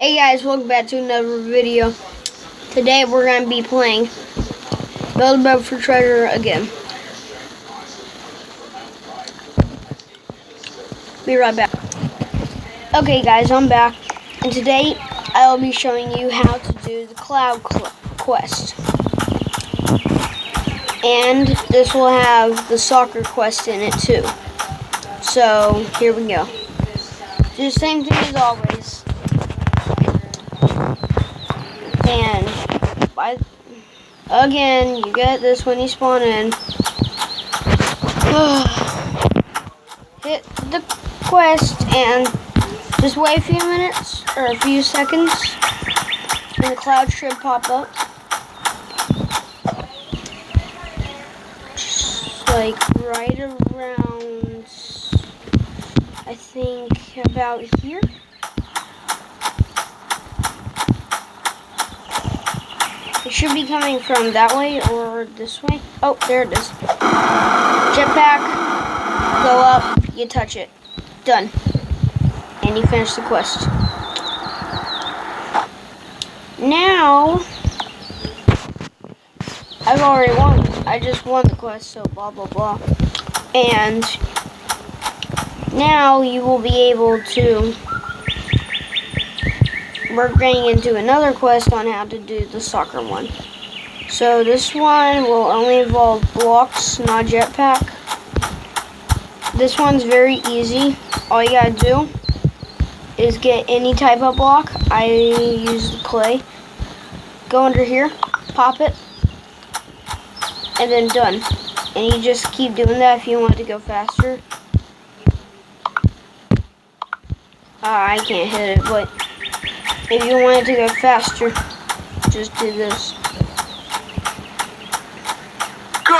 Hey guys, welcome back to another video. Today we're going to be playing Build a Boat for Treasure again. Be right back. Okay guys, I'm back. And today I'll be showing you how to do the Cloud Quest. And this will have the soccer quest in it too. So, here we go. Do the same thing as always. And again, you get this when you spawn in. Hit the quest and just wait a few minutes or a few seconds and the cloud should pop up. Just like right around, I think about here. It should be coming from that way or this way. Oh, there it is. Jetpack, go up, you touch it. Done. And you finish the quest. Now, I've already won. I just won the quest, so blah, blah, blah. And now you will be able to... We're getting into another quest on how to do the soccer one. So this one will only involve blocks, not jetpack. This one's very easy. All you gotta do is get any type of block. I use the clay. Go under here, pop it, and then done. And you just keep doing that if you want to go faster. I can't hit it, but if you want it to go faster, just do this. Go!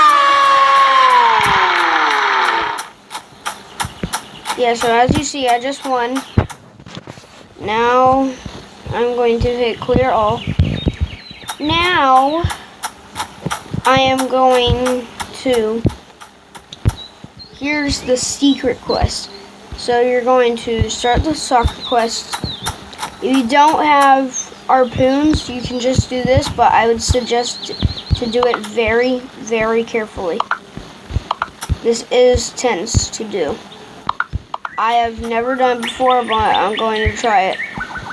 Yeah, so as you see, I just won. Now, I'm going to hit clear all. Now, I am going to... Here's the secret quest. So you're going to start the soccer quest. If you don't have harpoons, you can just do this, but I would suggest to do it very, very carefully. This is tense to do. I have never done it before, but I'm going to try it.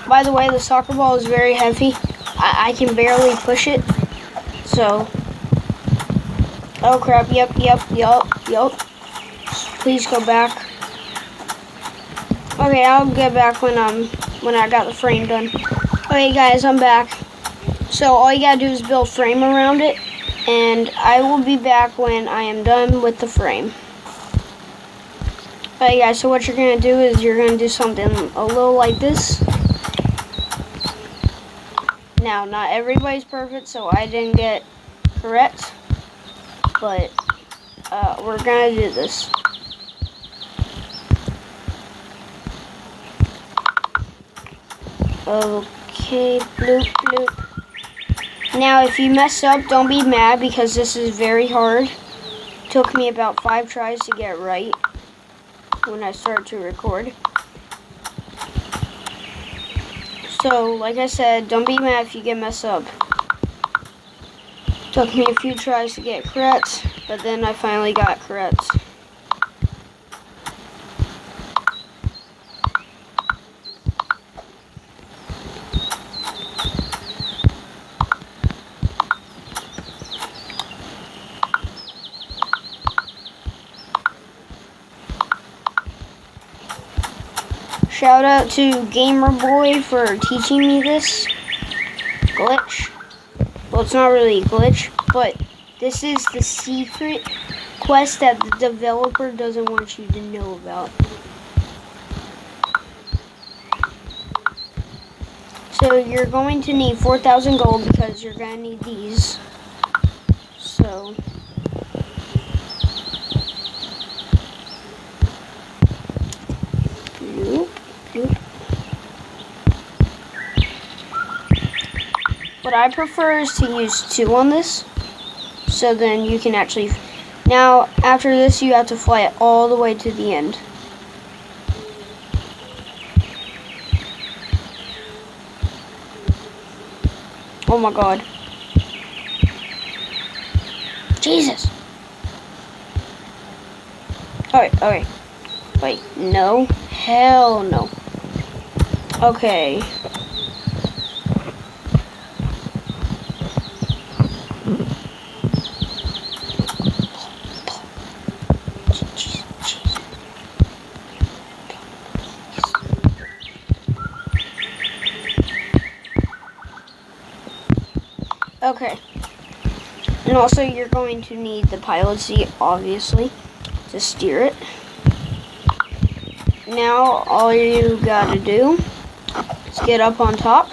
By the way, the soccer ball is very heavy. I can barely push it. So, oh crap, yep. Please go back. Okay, I'll get back when I got the frame done. Okay guys, I'm back. So all you gotta do is build frame around it, and I will be back when I am done with the frame. Okay guys, so what you're gonna do is you're gonna do something a little like this. Now, not everybody's perfect, so I didn't get correct, but we're gonna do this. Okay, bloop, bloop. Now, if you mess up, don't be mad because this is very hard. Took me about 5 tries to get right when I started to record. So, like I said, don't be mad if you get messed up. Took me a few tries to get correct, but then I finally got correct. Shout out to Gamer Boy for teaching me this glitch. Well, it's not really a glitch, but this is the secret quest that the developer doesn't want you to know about. So you're going to need 4,000 gold because you're going to need these. So... What I prefer is to use 2 on this, so then you can actually... Now, after this, you have to fly it all the way to the end. Oh my god. Jesus. Alright, alright. Wait, no. Hell no. Okay. Okay. And also you're going to need the pilot seat, obviously, to steer it. Now all you gotta do is get up on top.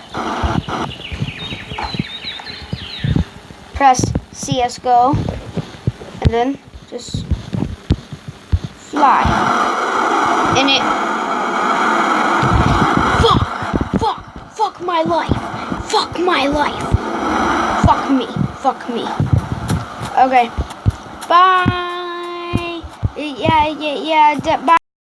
Press CSGO. And then just fly. And it... Fuck my life. Fuck my life. Fuck me. Fuck me. Okay. Bye. Yeah. Bye.